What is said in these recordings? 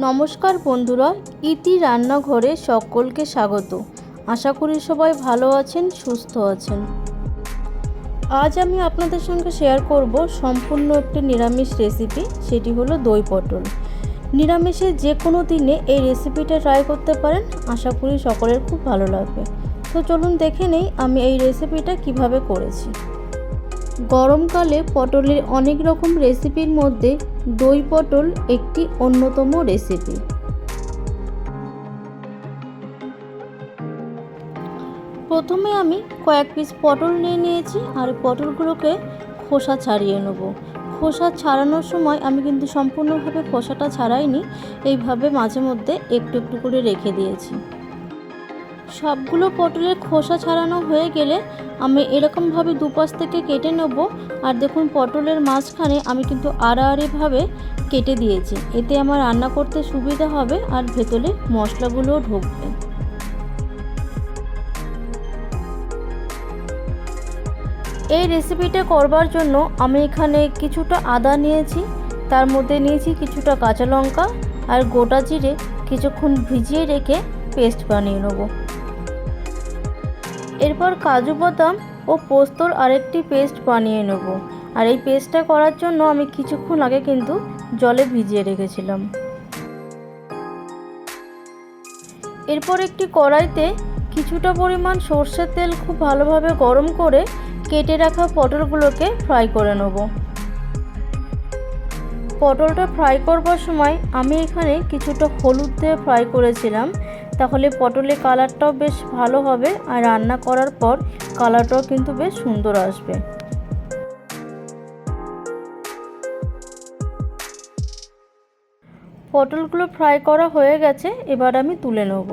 নমস্কার বন্ধুরা, ইতি রান্নাঘরে সকলকে স্বাগত। আশা করি সবাই ভালো আছেন, সুস্থ আছেন। আজ আমি আপনাদের সঙ্গে শেয়ার করব সম্পূর্ণ একটি নিরামিষ রেসিপি, সেটি হলো দই পটল। নিরামিষের যে কোনো দিনে এই রেসিপিটা ট্রাই করতে পারেন, আশা করি সকলের খুব ভালো লাগবে। তো চলুন দেখে নেই আমি এই রেসিপিটা কিভাবে করেছি। গরমকালে পটলের অনেক রকম রেসিপির মধ্যে দই পটল একটি অন্যতম রেসিপি। প্রথমে আমি কয়েক পিস পটল নিয়ে নিয়েছি, আর পটলগুলোকে খোসা ছাড়িয়ে নেব। খোসা ছাড়ানোর সময় আমি কিন্তু সম্পূর্ণভাবে খোসাটা ছাড়াইনি, এইভাবে মাঝে মধ্যে একটু একটু করে রেখে দিয়েছি। সবগুলো পটলের খোসা ছাড়ানো হয়ে গেলে আমি এরকমভাবে দুপাশ থেকে কেটে নেব। আর দেখুন, পটলের মাঝখানে আমি কিন্তু আড়াআড়িভাবে কেটে দিয়েছি, এতে আমার রান্না করতে সুবিধা হবে আর ভেতরে মশলাগুলোও ঢুকবে। এই রেসিপিটা করবার জন্য আমি এখানে কিছুটা আদা নিয়েছি, তার মধ্যে নিয়েছি কিছুটা কাঁচা লঙ্কা আর গোটা জিরে কিছুক্ষণ ভিজিয়ে রেখে পেস্ট বানিয়ে নেব। এরপর কাজু বাদাম ও পোস্তর আরেকটি পেস্ট বানিয়ে নেব। আর এই পেস্টটা করার জন্য আমি কিছুক্ষণ আগে কিন্তু জলে ভিজিয়ে রেখেছিলাম। এরপর একটি কড়াইতে কিছুটা পরিমাণ সর্ষের তেল খুব ভালোভাবে গরম করে কেটে রাখা পটলগুলোকে ফ্রাই করে নেব। পটলটা ফ্রাই করবার সময় আমি এখানে কিছুটা হলুদ দিয়ে ফ্রাই করেছিলাম, তাহলে পটলের কালারটাও বেশ ভালো হবে আর রান্না করার পর কালারটাও কিন্তু বেশ সুন্দর আসবে। পটলগুলো ফ্রাই করা হয়ে গেছে, এবার আমি তুলে নেব।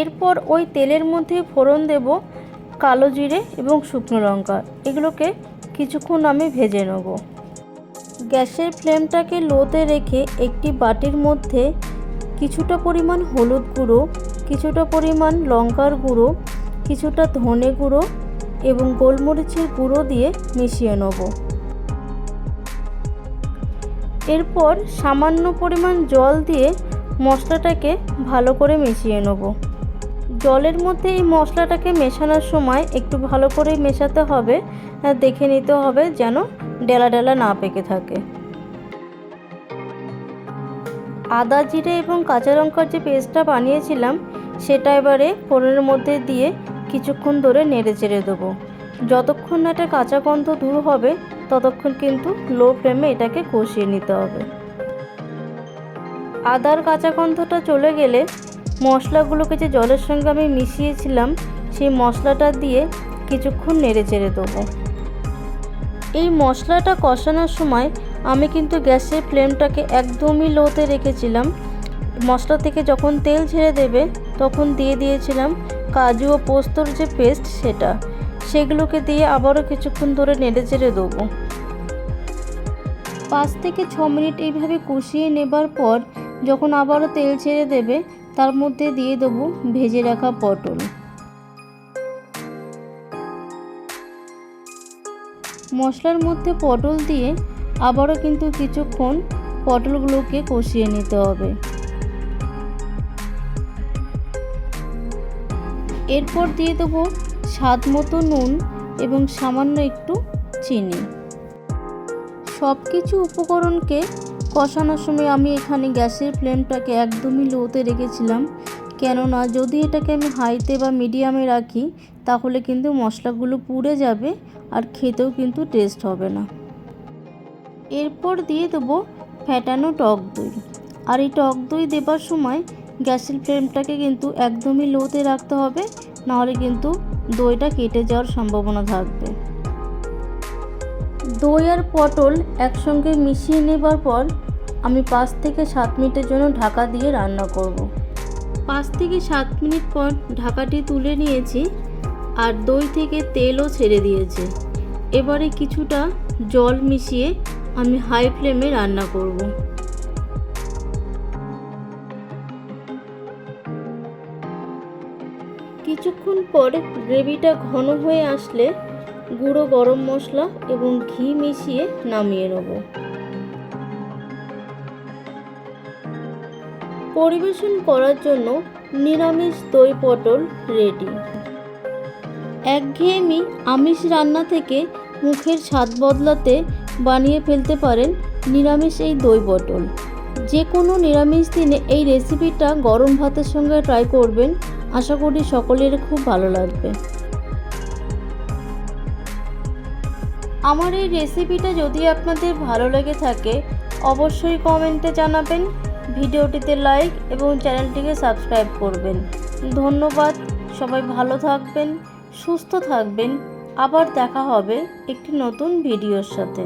এরপর ওই তেলের মধ্যে ফোড়ন দেব কালো জিরে এবং শুকনো লঙ্কা, এগুলোকে কিছুক্ষণ আমি ভেজে নেব। গ্যাসের ফ্লেমটাকে লোতে রেখে একটি বাটির মধ্যে কিছুটা পরিমাণ হলুদ গুঁড়ো, কিছুটা পরিমাণ লঙ্কার গুঁড়ো, কিছুটা ধনে গুঁড়ো এবং গোলমরিচের গুঁড়ো দিয়ে মিশিয়ে নেব। এরপর সামান্য পরিমাণ জল দিয়ে মশলাটাকে ভালো করে মিশিয়ে নেব। জলের মধ্যে এই মশলাটাকে মেশানোর সময় একটু ভালো করে মেশাতে হবে, দেখে নিতে হবে যেন ডেলা ডেলা না পেকে থাকে। আদা জিরে এবং কাঁচা লঙ্কার যে পেস্টটা বানিয়েছিলাম সেটা এবারে ফোড়নের মধ্যে দিয়ে কিছুক্ষণ ধরে নেড়ে চেড়ে দেবো। যতক্ষণ না এটা কাঁচা গন্ধ দূর হবে ততক্ষণ কিন্তু লো ফ্লেমে এটাকে কষিয়ে নিতে হবে। আদার কাঁচা গন্ধটা চলে গেলে মশলাগুলোকে যে জলের সঙ্গে আমি মিশিয়েছিলাম সেই মশলাটা দিয়ে কিছুক্ষণ নেড়ে চেড়ে দেবো। এই মশলাটা কষানোর সময় আমি কিন্তু গ্যাসের ফ্লেমটাকে একদমই লোতে রেখেছিলাম। মশলা থেকে যখন তেল ছেড়ে দেবে তখন দিয়ে দিয়েছিলাম কাজু ও পোস্তর যে পেস্ট সেগুলোকে দিয়ে আবারও কিছুক্ষণ ধরে নেড়ে চেড়ে দেবো। 5 থেকে 6 মিনিট এইভাবে কষিয়ে নেবার পর যখন আবারও তেল ছেড়ে দেবে তার মধ্যে দিয়ে দেবো ভেজে রাখা পটল। মশলার মধ্যে পটল দিয়ে আবারও কিন্তু কিছুক্ষণ পটলগুলোকে কষিয়ে নিতে হবে। এরপর দিয়ে দেবো স্বাদ মতো নুন এবং সামান্য একটু চিনি। সব কিছু উপকরণকে কষানোর সময় আমি এখানে গ্যাসের ফ্লেমটাকে একদমই লোতে রেখেছিলাম, কেননা যদি এটাকে আমি হাইতে বা মিডিয়ামে রাখি তাহলে কিন্তু মশলাগুলো পুড়ে যাবে আর খেতেও কিন্তু টেস্ট হবে না। এরপর দিয়ে দেবো ফ্যাটানো টক দই। আর এই টক দই দেবার সময় গ্যাসের ফ্লেমটাকে কিন্তু একদমই লোতে রাখতে হবে, নাহলে কিন্তু দইটা কেটে যাওয়ার সম্ভাবনা থাকবে। দই আর পটল একসঙ্গে মিশিয়ে নেবার পর আমি 5 থেকে 7 মিনিটের জন্য ঢাকা দিয়ে রান্না করব। 5 থেকে 7 মিনিট পর ঢাকাটি তুলে নিয়েছি আর দই থেকে তেলও ছেড়ে দিয়েছে। এবারে কিছুটা জল মিশিয়ে আমি হাই ফ্লেমে রান্না করব। কিছুক্ষণ পর গ্রেভিটা ঘন হয়ে আসলে গুঁড়ো গরম মশলা এবং ঘি মিশিয়ে নামিয়ে নেব। পরিবেশন করার জন্য নিরামিষ দই পটল রেডি। একঘেয়েমি আমিষ রান্না থেকে মুখের স্বাদ বদলাতে বানিয়ে ফেলতে পারেন নিরামিষ এই দই পটল। যে কোনো নিরামিষ দিনে এই রেসিপিটা গরম ভাতের সঙ্গে ট্রাই করবেন, আশা করি সকলের খুব ভালো লাগবে। আমার এই রেসিপিটা যদি আপনাদের ভালো লেগে থাকে অবশ্যই কমেন্টে জানাবেন, ভিডিওটিতে লাইক এবং চ্যানেলটিকে সাবস্ক্রাইব করবেন। ধন্যবাদ। সবাই ভালো থাকবেন, সুস্থ থাকবেন। আবার দেখা হবে একটি নতুন ভিডিওর সাথে।